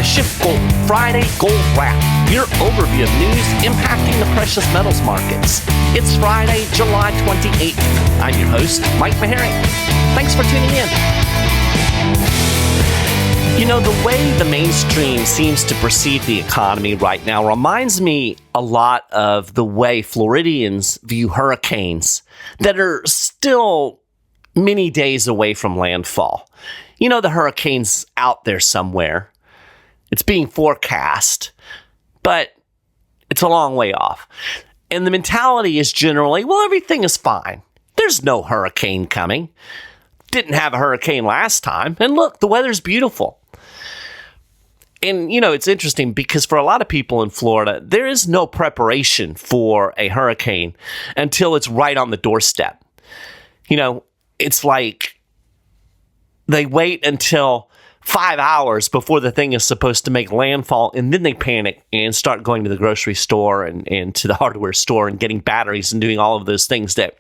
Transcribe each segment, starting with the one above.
SchiffGold Friday Gold Wrap, your overview of news impacting the precious metals markets. It's Friday, July 28th. I'm your host, Mike Maharrey. Thanks for tuning in. You know, the way the mainstream seems to perceive the economy right now reminds me a lot of the way Floridians view hurricanes that are still many days away from landfall. You know, the hurricane's out there somewhere. It's being forecast, but it's a long way off. And the mentality is generally, well, everything is fine. There's no hurricane coming. Didn't have a hurricane last time. And look, the weather's beautiful. And, you know, it's interesting because for a lot of people in Florida, there is no preparation for a hurricane until it's right on the doorstep. You know, it's like they wait until 5 hours before the thing is supposed to make landfall, and then they panic and start going to the grocery store and to the hardware store and getting batteries and doing all of those things that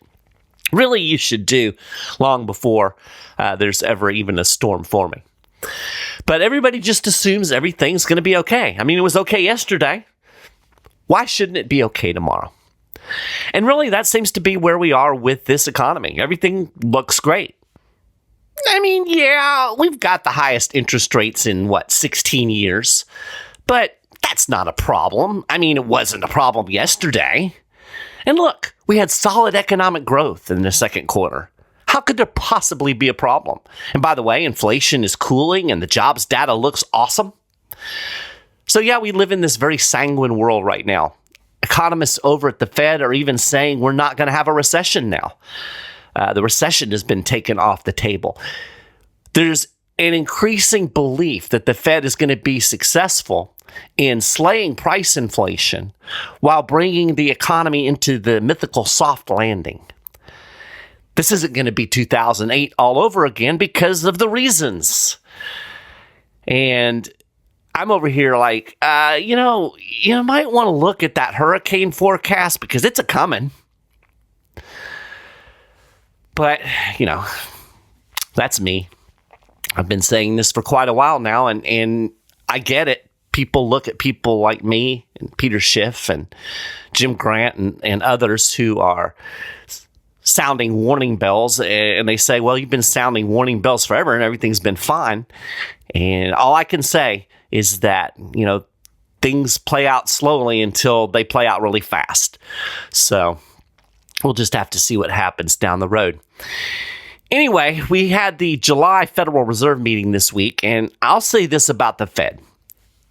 really you should do long before there's ever even a storm forming. But everybody just assumes everything's going to be okay. I mean, it was okay yesterday. Why shouldn't it be okay tomorrow? And really, that seems to be where we are with this economy. Everything looks great. I mean, yeah, we've got the highest interest rates in, 16 years? But that's not a problem. I mean, it wasn't a problem yesterday. And look, we had solid economic growth in the second quarter. How could there possibly be a problem? And by the way, inflation is cooling and the jobs data looks awesome. So yeah, we live in this very sanguine world right now. Economists over at the Fed are even saying we're not going to have a recession now. The recession has been taken off the table. There's an increasing belief that the Fed is going to be successful in slaying price inflation while bringing the economy into the mythical soft landing. This isn't going to be 2008 all over again because of the reasons. And I'm over here like, you might want to look at that hurricane forecast because it's a-coming. But, that's me. I've been saying this for quite a while now, and I get it. People look at people like me and Peter Schiff and Jim Grant and others who are sounding warning bells, and they say, well, you've been sounding warning bells forever and everything's been fine. And all I can say is that, things play out slowly until they play out really fast. So we'll just have to see what happens down the road. Anyway, we had the July Federal Reserve meeting this week, and I'll say this about the Fed.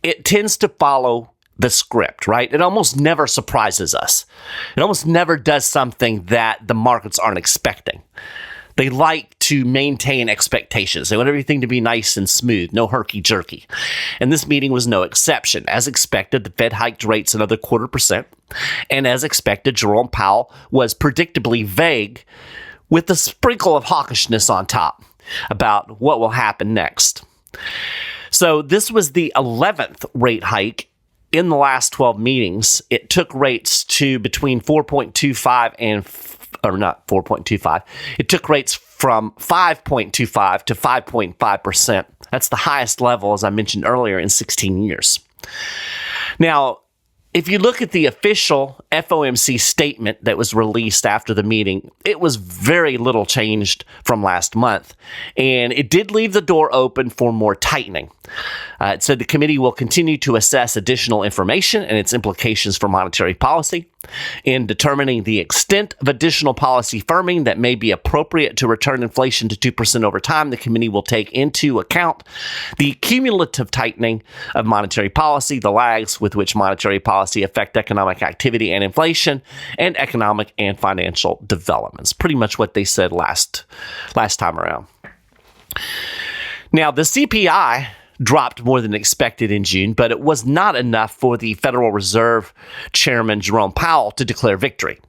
It tends to follow the script, right? It almost never surprises us. It almost never does something that the markets aren't expecting. They like to maintain expectations. They want everything to be nice and smooth, no herky-jerky. And this meeting was no exception. As expected, the Fed hiked rates another 0.25%. And as expected, Jerome Powell was predictably vague with a sprinkle of hawkishness on top about what will happen next. So this was the 11th rate hike in the last 12 meetings. It took rates to between 4.25 and not 4.25. It took rates from 5.25 to 5.5%. That's the highest level, as I mentioned earlier, in 16 years. Now, if you look at the official FOMC statement that was released after the meeting, it was very little changed from last month, and it did leave the door open for more tightening. It said the committee will continue to assess additional information and its implications for monetary policy. In determining the extent of additional policy firming that may be appropriate to return inflation to 2% over time, the committee will take into account the cumulative tightening of monetary policy, the lags with which monetary policy affect economic activity and inflation, and economic and financial developments. Pretty much what they said last time around. Now, the CPI dropped more than expected in June, but it was not enough for the Federal Reserve Chairman Jerome Powell to declare victory.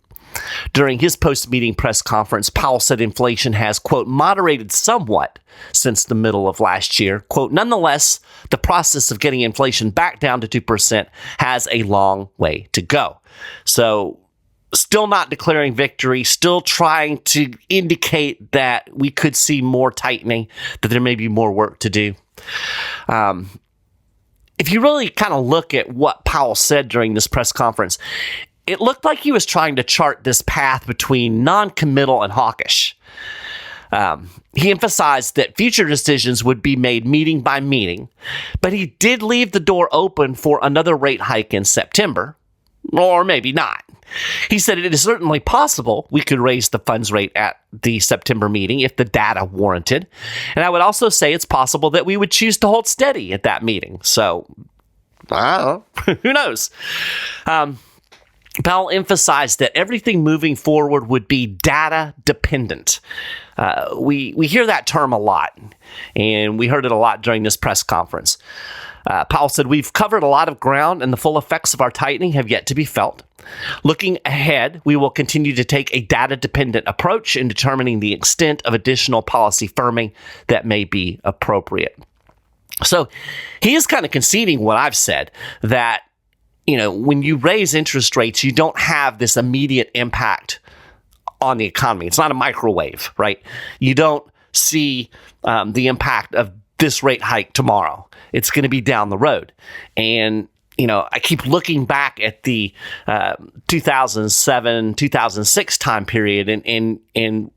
During his post-meeting press conference, Powell said inflation has, quote, moderated somewhat since the middle of last year. Quote, nonetheless, the process of getting inflation back down to 2% has a long way to go. So still not declaring victory, still trying to indicate that we could see more tightening, that there may be more work to do. if you really kind of look at what Powell said during this press conference, it looked like he was trying to chart this path between non-committal and hawkish. He emphasized that future decisions would be made meeting by meeting, but he did leave the door open for another rate hike in September, or maybe not. He said it is certainly possible we could raise the funds rate at the September meeting if the data warranted. And I would also say it's possible that we would choose to hold steady at that meeting. So, I don't know. Who knows? Powell emphasized that everything moving forward would be data dependent. We hear that term a lot, and we heard it a lot during this press conference. Powell said, we've covered a lot of ground and the full effects of our tightening have yet to be felt. Looking ahead, we will continue to take a data-dependent approach in determining the extent of additional policy firming that may be appropriate. So he is kind of conceding what I've said, that when you raise interest rates, you don't have this immediate impact on the economy. It's not a microwave, right? You don't see the impact of this rate hike tomorrow. It's going to be down the road. And I keep looking back at the 2007, 2006 time period and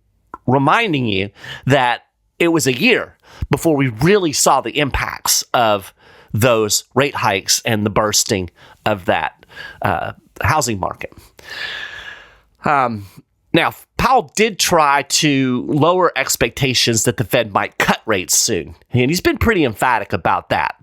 reminding you that it was a year before we really saw the impacts of those rate hikes and the bursting of that housing market. Now, Powell did try to lower expectations that the Fed might cut rates soon, and he's been pretty emphatic about that.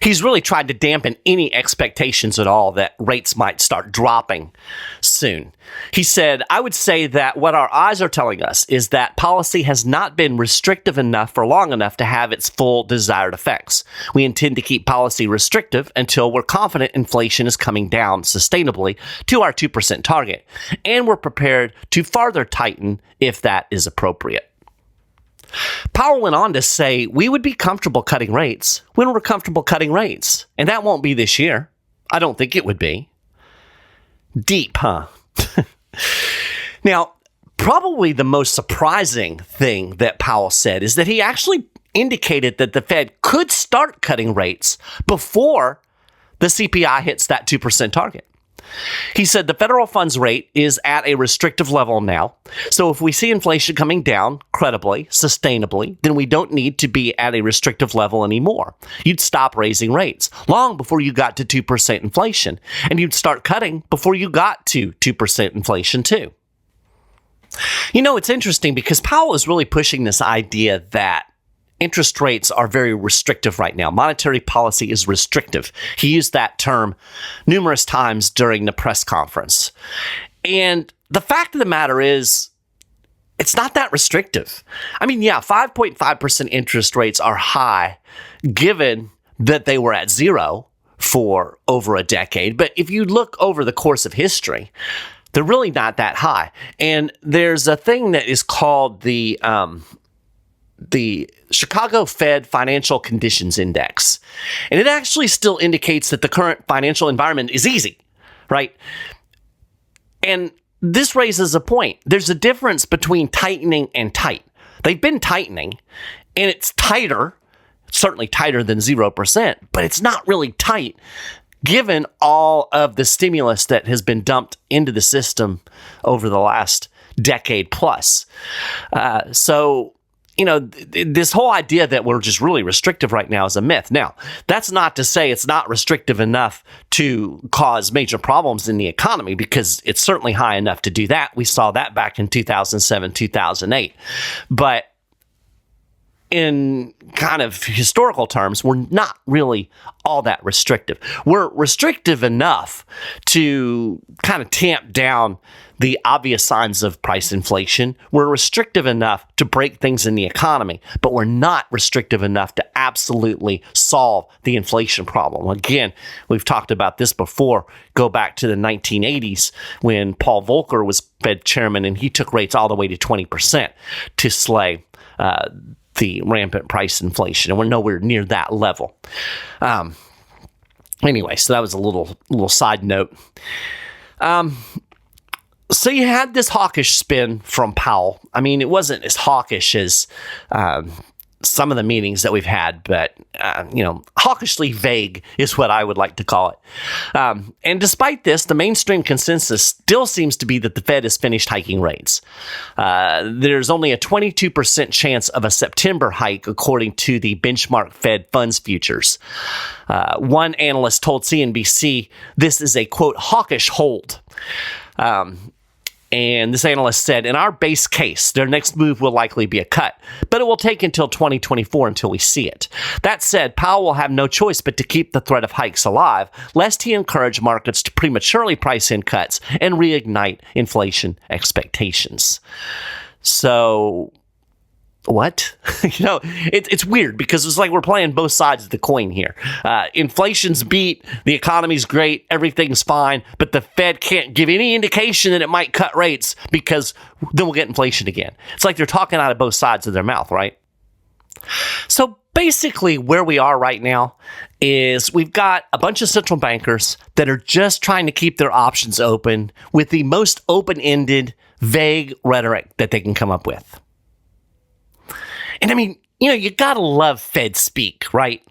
He's really tried to dampen any expectations at all that rates might start dropping soon. He said, I would say that what our eyes are telling us is that policy has not been restrictive enough for long enough to have its full desired effects. We intend to keep policy restrictive until we're confident inflation is coming down sustainably to our 2% target, and we're prepared to further tighten if that is appropriate. Powell went on to say we would be comfortable cutting rates when we're comfortable cutting rates, and that won't be this year. I don't think it would be. Deep, huh? Now, probably the most surprising thing that Powell said is that he actually indicated that the Fed could start cutting rates before the CPI hits that 2% target. He said the federal funds rate is at a restrictive level now, so if we see inflation coming down credibly, sustainably, then we don't need to be at a restrictive level anymore. You'd stop raising rates long before you got to 2% inflation, and you'd start cutting before you got to 2% inflation too. It's interesting because Powell is really pushing this idea that interest rates are very restrictive right now. Monetary policy is restrictive. He used that term numerous times during the press conference. And the fact of the matter is, it's not that restrictive. 5.5% interest rates are high, given that they were at zero for over a decade. But if you look over the course of history, they're really not that high. And there's a thing that is called the Chicago Fed Financial Conditions Index. And it actually still indicates that the current financial environment is easy, right? And this raises a point. There's a difference between tightening and tight. They've been tightening, and it's tighter, certainly tighter than 0%, but it's not really tight given all of the stimulus that has been dumped into the system over the last decade plus. This whole idea that we're just really restrictive right now is a myth. Now, that's not to say it's not restrictive enough to cause major problems in the economy, because it's certainly high enough to do that. We saw that back in 2007, 2008. But in kind of historical terms, we're not really all that restrictive. We're restrictive enough to kind of tamp down the obvious signs of price inflation. We're restrictive enough to break things in the economy, but we're not restrictive enough to absolutely solve the inflation problem. Again, we've talked about this before. Go back to the 1980s when Paul Volcker was Fed chairman, and he took rates all the way to 20% to slay the rampant price inflation, and we're nowhere near that level. Anyway, so that was a little side note. So you had this hawkish spin from Powell. It wasn't as hawkish as some of the meetings that we've had, but, hawkishly vague is what I would like to call it. And despite this, the mainstream consensus still seems to be that the Fed has finished hiking rates. There's only a 22% chance of a September hike, according to the benchmark Fed funds futures. One analyst told CNBC this is a, quote, hawkish hold. And this analyst said, in our base case, their next move will likely be a cut, but it will take until 2024 until we see it. That said, Powell will have no choice but to keep the threat of hikes alive, lest he encourage markets to prematurely price in cuts and reignite inflation expectations. So, what? It's weird because it's like we're playing both sides of the coin here. Inflation's beat, the economy's great, everything's fine, but the Fed can't give any indication that it might cut rates because then we'll get inflation again. It's like they're talking out of both sides of their mouth, right? So basically where we are right now is we've got a bunch of central bankers that are just trying to keep their options open with the most open-ended, vague rhetoric that they can come up with. And I mean, you gotta love Fed speak, right?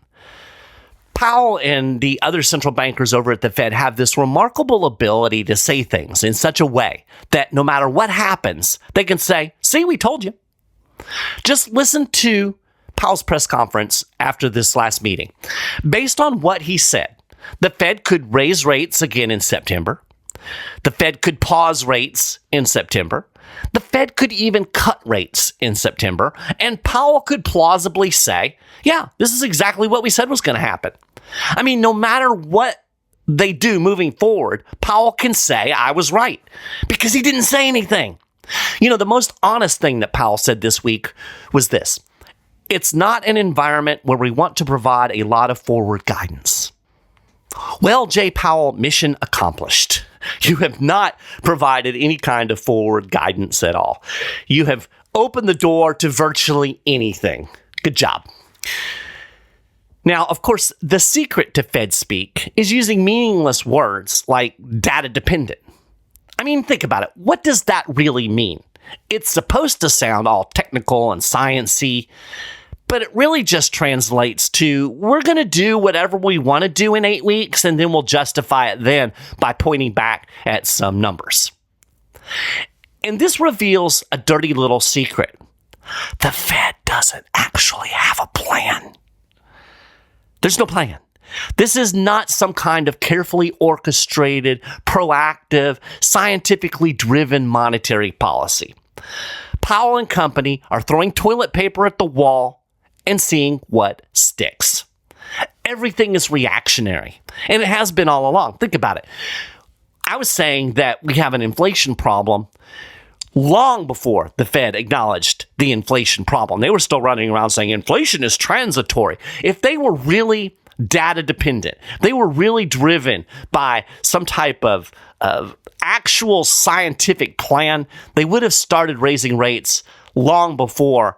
Powell and the other central bankers over at the Fed have this remarkable ability to say things in such a way that no matter what happens, they can say, see, we told you. Just listen to Powell's press conference after this last meeting. Based on what he said, the Fed could raise rates again in September. The Fed could pause rates in September. The Fed could even cut rates in September, and Powell could plausibly say, yeah, this is exactly what we said was going to happen. I mean, no matter what they do moving forward, Powell can say, I was right, because he didn't say anything. The most honest thing that Powell said this week was this: it's not an environment where we want to provide a lot of forward guidance. Well, Jay Powell, mission accomplished. You have not provided any kind of forward guidance at all. You have opened the door to virtually anything. Good job. Now, of course, the secret to Fed speak is using meaningless words like data dependent. I mean, think about it. What does that really mean? It's supposed to sound all technical and science-y, but it really just translates to, we're going to do whatever we want to do in 8 weeks, and then we'll justify it then by pointing back at some numbers. And this reveals a dirty little secret. The Fed doesn't actually have a plan. There's no plan. This is not some kind of carefully orchestrated, proactive, scientifically driven monetary policy. Powell and company are throwing toilet paper at the wall and seeing what sticks. Everything is reactionary, and it has been all along. Think about it. I was saying that we have an inflation problem long before the Fed acknowledged the inflation problem. They were still running around saying inflation is transitory. If they were really data dependent, they were really driven by some type of actual scientific plan, they would have started raising rates long before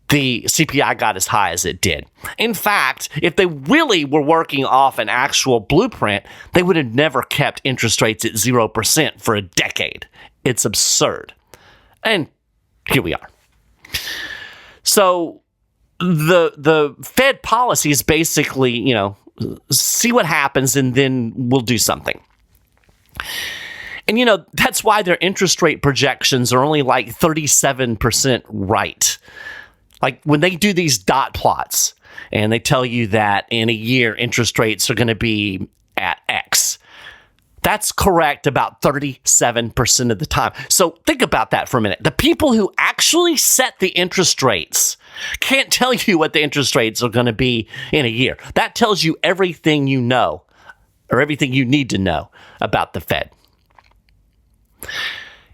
the CPI got as high as it did. In fact, if they really were working off an actual blueprint, they would have never kept interest rates at 0% for a decade. It's absurd. And here we are. So the Fed policy is basically, see what happens and then we'll do something. And, that's why their interest rate projections are only like 37% right. Like when they do these dot plots and they tell you that in a year interest rates are going to be at X, that's correct about 37% of the time. So think about that for a minute. The people who actually set the interest rates can't tell you what the interest rates are going to be in a year. That tells you everything you know or everything you need to know about the Fed.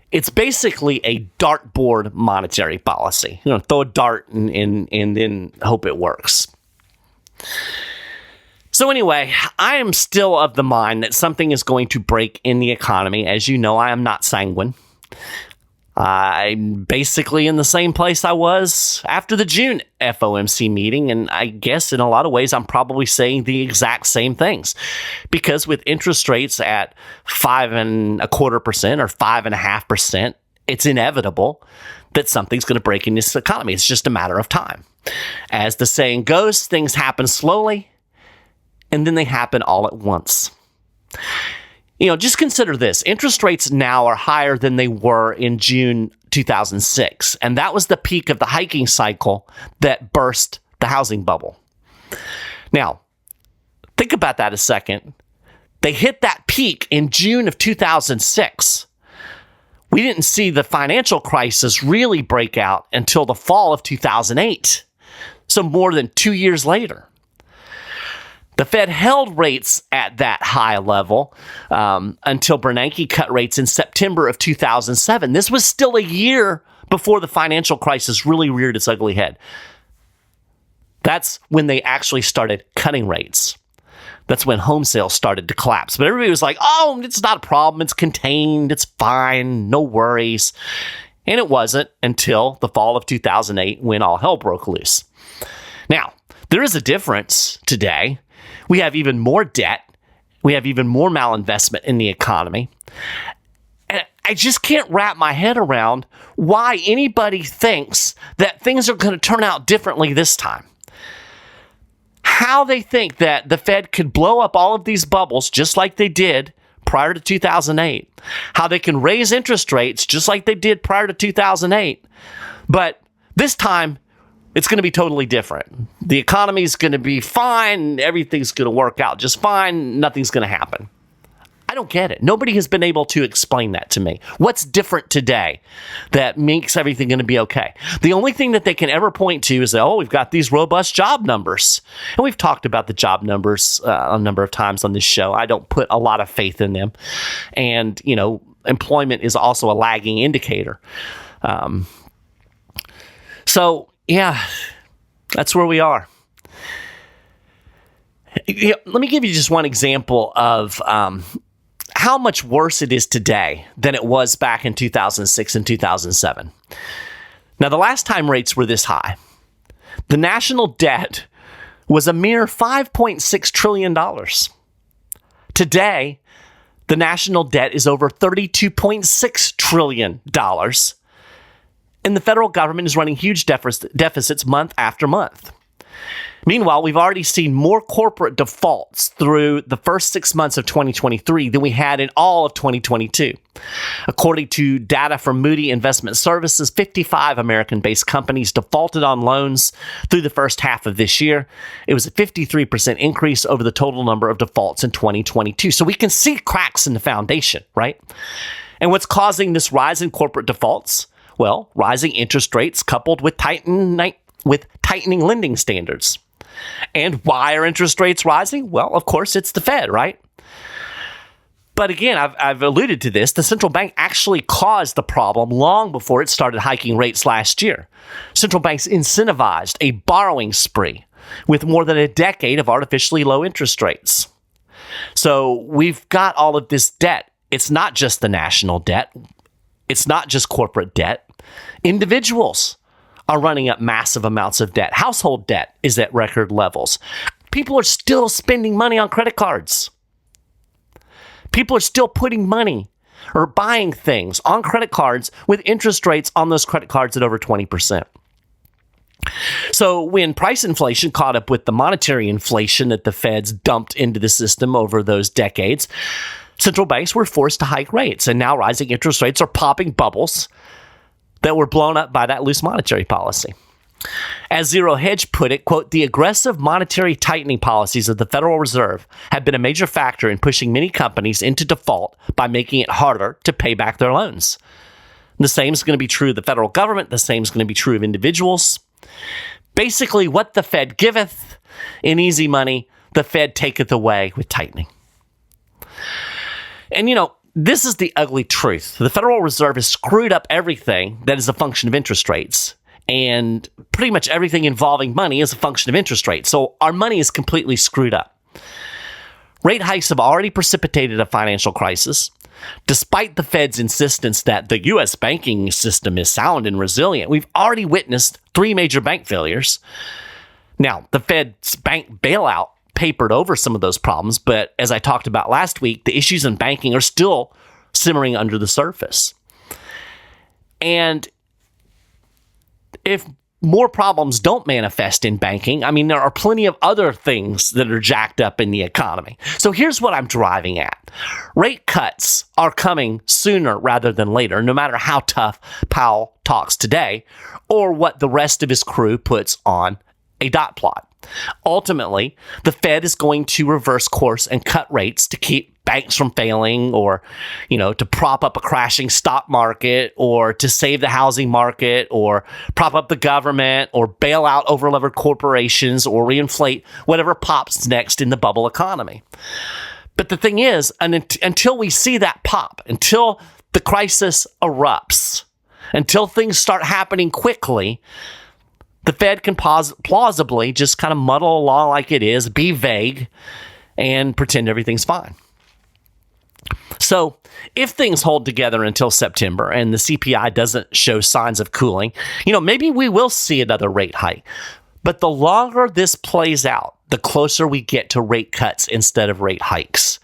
It's basically a dartboard monetary policy. Throw a dart and then hope it works. So anyway, I am still of the mind that something is going to break in the economy. As you know, I am not sanguine. I'm basically in the same place I was after the June FOMC meeting, and I guess in a lot of ways I'm probably saying the exact same things. Because with interest rates at 5.25% or 5.5%, it's inevitable that something's going to break in this economy. It's just a matter of time. As the saying goes, things happen slowly, and then they happen all at once. Just consider this. Interest rates now are higher than they were in June 2006, and that was the peak of the hiking cycle that burst the housing bubble. Now, think about that a second. They hit that peak in June of 2006. We didn't see the financial crisis really break out until the fall of 2008, so more than 2 years later. The Fed held rates at that high level until Bernanke cut rates in September of 2007. This was still a year before the financial crisis really reared its ugly head. That's when they actually started cutting rates. That's when home sales started to collapse. But everybody was like, oh, it's not a problem. It's contained. It's fine. No worries. And it wasn't until the fall of 2008 when all hell broke loose. Now, there is a difference today. We have even more debt. We have even more malinvestment in the economy. And I just can't wrap my head around why anybody thinks that things are going to turn out differently this time. How they think that the Fed could blow up all of these bubbles just like they did prior to 2008. How they can raise interest rates just like they did prior to 2008. But this time, it's going to be totally different. The economy is going to be fine. Everything's going to work out just fine. Nothing's going to happen. I don't get it. Nobody has been able to explain that to me. What's different today that makes everything going to be okay? The only thing that they can ever point to is that, we've got these robust job numbers. And we've talked about the job numbers a number of times on this show. I don't put a lot of faith in them. And, employment is also a lagging indicator. So, yeah, that's where we are. Let me give you just one example of how much worse it is today than it was back in 2006 and 2007. Now, the last time rates were this high, the national debt was a mere $5.6 trillion. Today, the national debt is over $32.6 trillion. And the federal government is running huge deficits month after month. Meanwhile, we've already seen more corporate defaults through the first 6 months of 2023 than we had in all of 2022. According to data from Moody Investment Services, 55 American-based companies defaulted on loans through the first half of this year. It was a 53% increase over the total number of defaults in 2022. So we can see cracks in the foundation, right? And what's causing this rise in corporate defaults? Well, rising interest rates coupled with tightening lending standards. And why are interest rates rising? Well, of course, it's the Fed, right? But again, I've alluded to this. The central bank actually caused the problem long before it started hiking rates last year. Central banks incentivized a borrowing spree with more than a decade of artificially low interest rates. So we've got all of this debt. It's not just the national debt. It's not just corporate debt. Individuals are running up massive amounts of debt. Household debt is at record levels. People are still spending money on credit cards. People are still putting money or buying things on credit cards with interest rates on those credit cards at over 20%. So when price inflation caught up with the monetary inflation that the Feds dumped into the system over those decades, central banks were forced to hike rates, and now rising interest rates are popping bubbles that were blown up by that loose monetary policy. As Zero Hedge put it, quote, the aggressive monetary tightening policies of the Federal Reserve have been a major factor in pushing many companies into default by making it harder to pay back their loans. The same is going to be true of the federal government. The same is going to be true of individuals. Basically, what the Fed giveth in easy money, the Fed taketh away with tightening. And, this is the ugly truth. The Federal Reserve has screwed up everything that is a function of interest rates. And pretty much everything involving money is a function of interest rates. So our money is completely screwed up. Rate hikes have already precipitated a financial crisis. Despite the Fed's insistence that the U.S. banking system is sound and resilient, we've already witnessed 3 major bank failures. Now, the Fed's bank bailout papered over some of those problems, but as I talked about last week, the issues in banking are still simmering under the surface. And if more problems don't manifest in banking. I mean, there are plenty of other things that are jacked up in the economy. So here's what I'm driving at. Rate cuts are coming sooner rather than later, no matter how tough Powell talks today or what the rest of his crew puts on a dot plot. Ultimately, the Fed is going to reverse course and cut rates to keep banks from failing, or, to prop up a crashing stock market, or to save the housing market, or prop up the government, or bail out overlevered corporations, or reinflate whatever pops next in the bubble economy. But the thing is, until we see that pop, until the crisis erupts, until things start happening quickly, the Fed can plausibly just kind of muddle along like it is, be vague, and pretend everything's fine. So if things hold together until September and the CPI doesn't show signs of cooling, maybe we will see another rate hike. But the longer this plays out, the closer we get to rate cuts instead of rate hikes.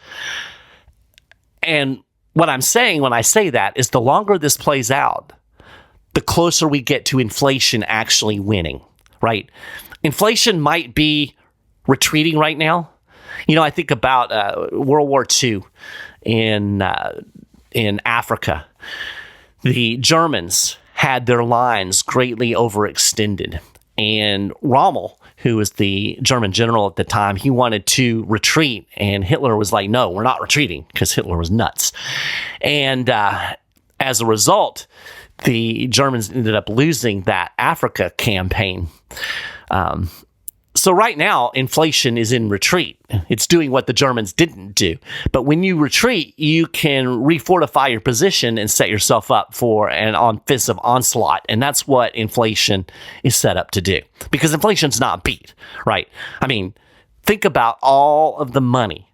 And what I'm saying when I say that is the longer this plays out, the closer we get to inflation actually winning, right? Inflation might be retreating right now. I think about World War II in Africa. The Germans had their lines greatly overextended, and Rommel, who was the German general at the time, he wanted to retreat, and Hitler was like, no, we're not retreating, because Hitler was nuts. And as a result, the Germans ended up losing that Africa campaign. So right now, inflation is in retreat. It's doing what the Germans didn't do. But when you retreat, you can refortify your position and set yourself up for an offensive onslaught. And that's what inflation is set up to do. Because inflation's not beat, right? I mean, think about all of the money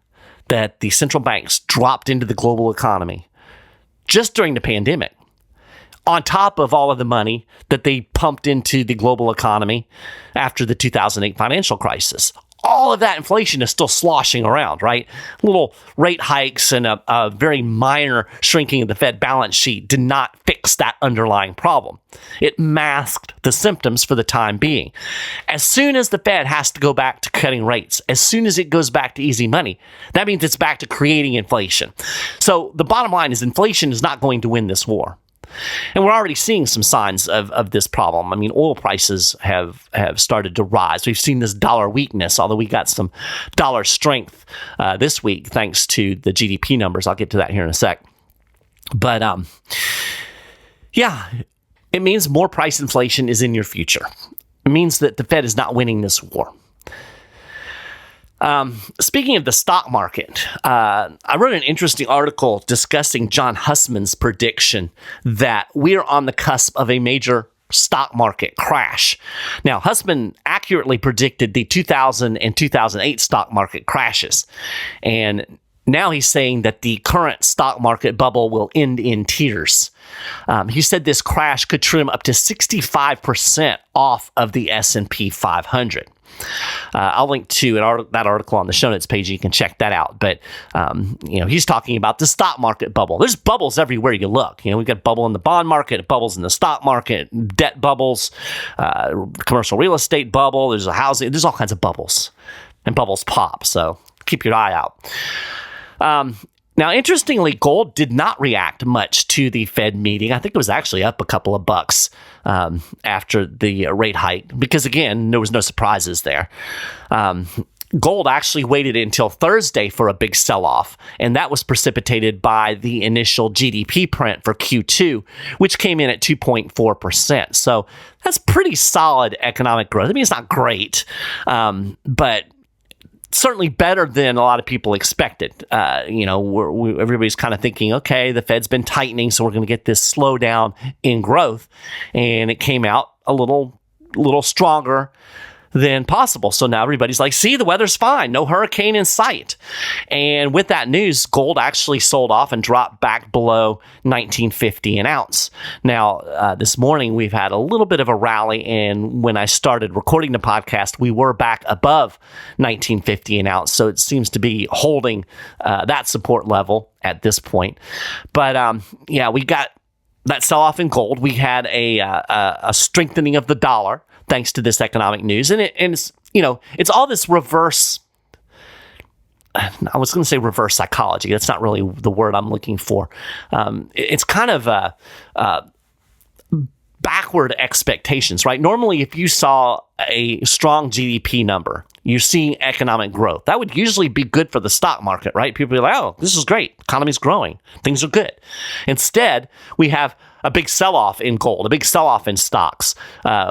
that the central banks dropped into the global economy just during the pandemic, on top of all of the money that they pumped into the global economy after the 2008 financial crisis. All of that inflation is still sloshing around, right? Little rate hikes and a very minor shrinking of the Fed balance sheet did not fix that underlying problem. It masked the symptoms for the time being. As soon as the Fed has to go back to cutting rates, as soon as it goes back to easy money, that means it's back to creating inflation. So the bottom line is inflation is not going to win this war. And we're already seeing some signs of this problem. I mean, oil prices have started to rise. We've seen this dollar weakness, although we got some dollar strength this week thanks to the GDP numbers. I'll get to that here in a sec. But it means more price inflation is in your future. It means that the Fed is not winning this war. Speaking of the stock market, I wrote an interesting article discussing John Hussman's prediction that we're on the cusp of a major stock market crash. Now, Hussman accurately predicted the 2000 and 2008 stock market crashes, and now he's saying that the current stock market bubble will end in tears. He said this crash could trim up to 65% off of the S&P 500. I'll link to that article on the show notes page. You can check that out. But, he's talking about the stock market bubble. There's bubbles everywhere you look. We've got bubble in the bond market, bubbles in the stock market, debt bubbles, commercial real estate bubble. There's there's all kinds of bubbles, and bubbles pop. So keep your eye out. Now, interestingly, gold did not react much to the Fed meeting. I think it was actually up a couple of bucks after the rate hike because, again, there was no surprises there. Gold actually waited until Thursday for a big sell-off, and that was precipitated by the initial GDP print for Q2, which came in at 2.4%. So that's pretty solid economic growth. I mean, it's not great, but certainly better than a lot of people expected. Everybody's kind of thinking, okay, the Fed's been tightening, so we're going to get this slowdown in growth. And it came out a little stronger than possible. So now everybody's like, see, the weather's fine. No hurricane in sight. And with that news, gold actually sold off and dropped back below $19.50 an ounce. Now, this morning, we've had a little bit of a rally. And when I started recording the podcast, we were back above $19.50 an ounce. So it seems to be holding that support level at this point. But we got that sell-off in gold. We had a strengthening of the dollar, thanks to this economic news. And it's, it's all this reverse. I was going to say reverse psychology. That's not really the word I'm looking for. It's kind of backward expectations, right? Normally, if you saw a strong GDP number, you're seeing economic growth. That would usually be good for the stock market, right? People are like, oh, this is great. Economy's growing. Things are good. Instead, we have a big sell-off in gold, a big sell-off in stocks,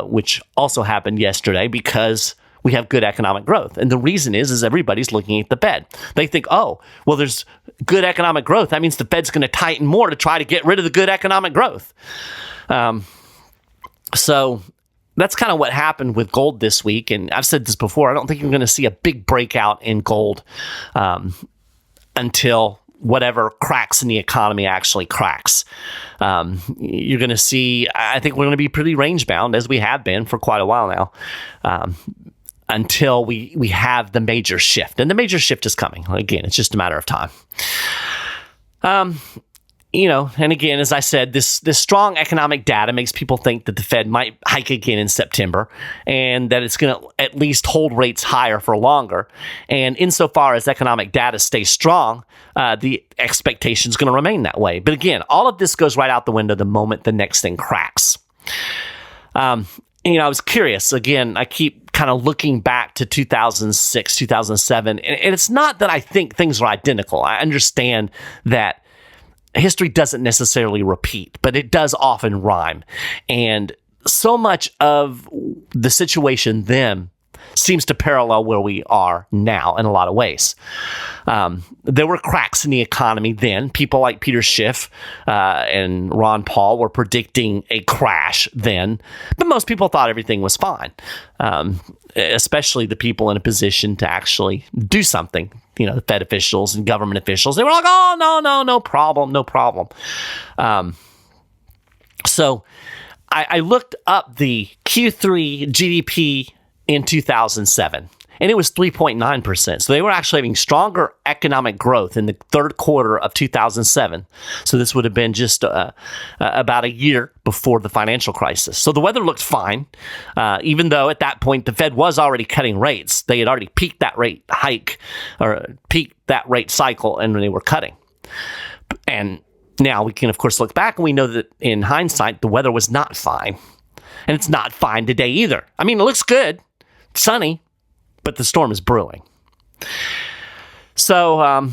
which also happened yesterday because we have good economic growth. And the reason is everybody's looking at the Fed. They think, oh, well, there's good economic growth. That means the Fed's going to tighten more to try to get rid of the good economic growth. So that's kind of what happened with gold this week. And I've said this before, I don't think you're going to see a big breakout in gold until whatever cracks in the economy actually cracks. You're going to see, I think we're going to be pretty range bound, as we have been for quite a while now, until we have the major shift. And the major shift is coming. Again, it's just a matter of time. And again, as I said, this strong economic data makes people think that the Fed might hike again in September and that it's going to at least hold rates higher for longer. And insofar as economic data stays strong, the expectation is going to remain that way. But again, all of this goes right out the window the moment the next thing cracks. I was curious. Again, I keep kind of looking back to 2006, 2007, and it's not that I think things are identical. I understand that history doesn't necessarily repeat, but it does often rhyme. And so much of the situation then seems to parallel where we are now in a lot of ways. There were cracks in the economy then. People like Peter Schiff and Ron Paul were predicting a crash then, but most people thought everything was fine, especially the people in a position to actually do something. The Fed officials and government officials, they were like, oh, no problem. So I looked up the Q3 GDP in 2007, and it was 3.9%. So they were actually having stronger economic growth in the third quarter of 2007. So this would have been just about a year before the financial crisis. So the weather looked fine, even though at that point the Fed was already cutting rates. They had already peaked that rate hike or peaked that rate cycle, and they were cutting. And now we can, of course, look back and we know that in hindsight, the weather was not fine. And it's not fine today either. I mean, it looks good. It's sunny, but the storm is brewing. So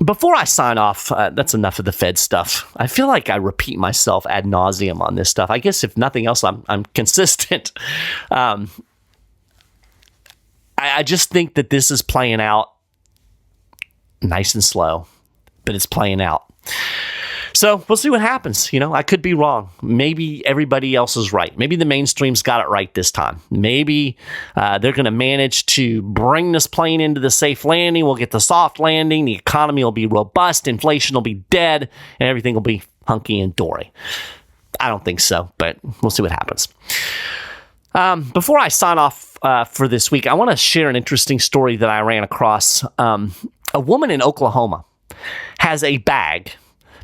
before I sign off, that's enough of the Fed stuff. I feel like I repeat myself ad nauseum on this stuff. I guess if nothing else, I'm consistent. I just think that this is playing out nice and slow, but it's playing out. So we'll see what happens. I could be wrong. Maybe everybody else is right. Maybe the mainstream's got it right this time. Maybe they're going to manage to bring this plane into the safe landing. We'll get the soft landing. The economy will be robust. Inflation will be dead. And everything will be hunky and dory. I don't think so, but we'll see what happens. Before I sign off for this week, I want to share an interesting story that I ran across. A woman in Oklahoma has a bag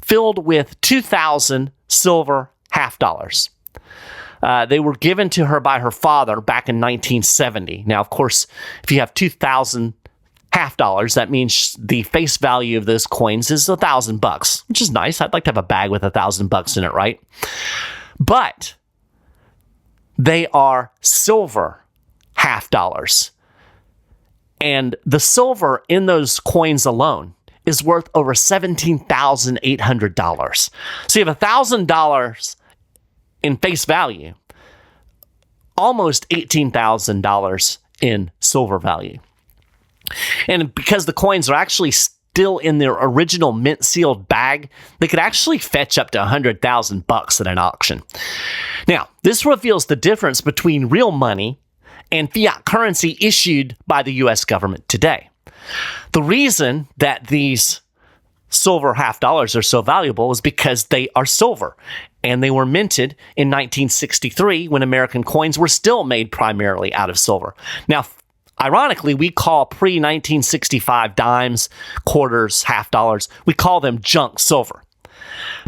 filled with 2,000 silver half dollars. They were given to her by her father back in 1970. Now, of course, if you have 2,000 half dollars, that means the face value of those coins is $1,000, which is nice. I'd like to have a bag with $1,000 in it, right? But they are silver half dollars. And the silver in those coins alone is worth over $17,800. So you have $1,000 in face value, almost $18,000 in silver value. And because the coins are actually still in their original mint sealed bag, they could actually fetch up to $100,000 at an auction. Now, this reveals the difference between real money and fiat currency issued by the U.S. government today. The reason that these silver half dollars are so valuable is because they are silver, and they were minted in 1963 when American coins were still made primarily out of silver. Now, ironically, we call pre-1965 dimes, quarters, half dollars, we call them junk silver.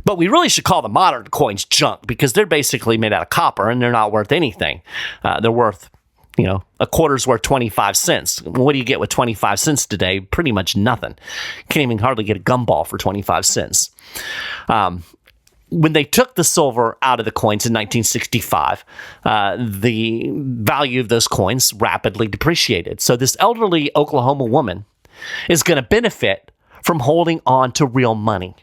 But we really should call the modern coins junk because they're basically made out of copper and they're not worth anything. They're worth, a quarter's worth 25 cents. What do you get with 25 cents today? Pretty much nothing. Can't even hardly get a gumball for 25 cents. When they took the silver out of the coins in 1965, the value of those coins rapidly depreciated. So this elderly Oklahoma woman is going to benefit from holding on to real money.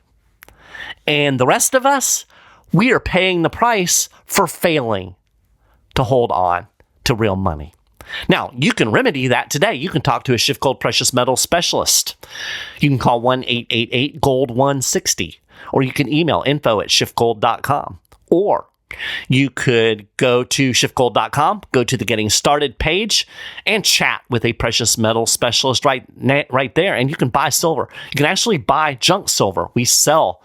And the rest of us, we are paying the price for failing to hold on to real money. Now, you can remedy that today. You can talk to a SchiffGold precious metals specialist. You can call 1-888-GOLD-160, or you can email info@schiffgold.com. Or you could go to schiffgold.com, go to the Getting Started page, and chat with a precious metal specialist right there, and you can buy silver. You can actually buy junk silver. We sell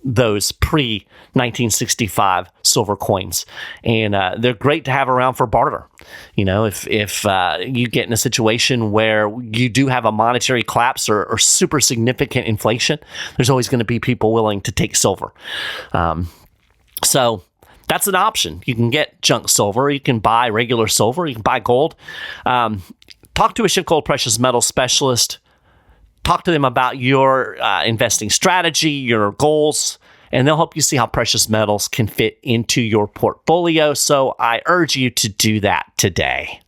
those pre-1965 silver coins, and they're great to have around for barter. If you get in a situation where you do have a monetary collapse or super significant inflation, there's always going to be people willing to take silver. So that's an option. You can get junk silver. You can buy regular silver. You can buy gold. Talk to a SchiffGold precious metal specialist. Talk to them about your investing strategy, your goals, and they'll help you see how precious metals can fit into your portfolio. So I urge you to do that today.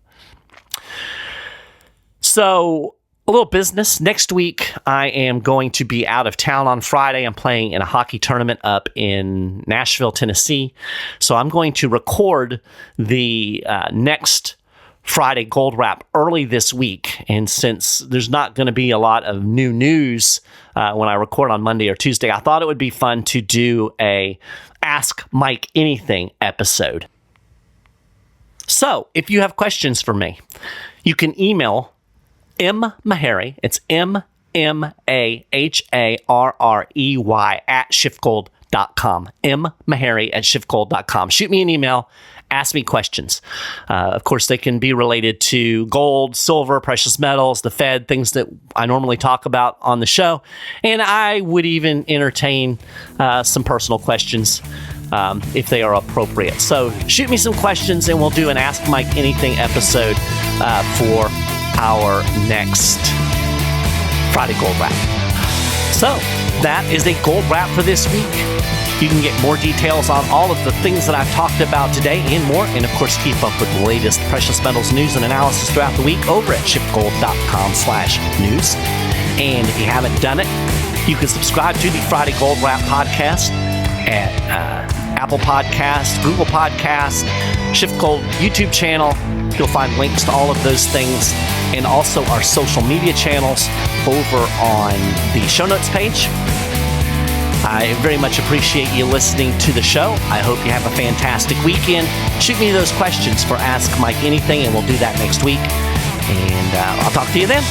So a little business. Next week, I am going to be out of town on Friday. I'm playing in a hockey tournament up in Nashville, Tennessee. So I'm going to record the next Friday Gold Wrap early this week. And since there's not going to be a lot of new news when I record on Monday or Tuesday, I thought it would be fun to do a Ask Mike Anything episode. So if you have questions for me, you can email M. Maharrey, it's MMAHARREY at SchiffGold.com. M. Maharrey at SchiffGold.com. Shoot me an email. Ask me questions. Of course, they can be related to gold, silver, precious metals, the Fed, things that I normally talk about on the show. And I would even entertain some personal questions if they are appropriate. So shoot me some questions and we'll do an Ask Mike Anything episode for our next Friday Gold Wrap. So that is a Gold Wrap for this week. You can get more details on all of the things that I've talked about today and more, and of course keep up with the latest precious metals news and analysis throughout the week over at schiffgold.com/news. And if you haven't done it, you can subscribe to the Friday Gold Wrap podcast at Apple Podcasts, Google Podcasts, SchiffGold YouTube channel. You'll find links to all of those things and also our social media channels over on the show notes page. I very much appreciate you listening to the show. I hope you have a fantastic weekend. Shoot me those questions for Ask Mike Anything, and we'll do that next week. And I'll talk to you then.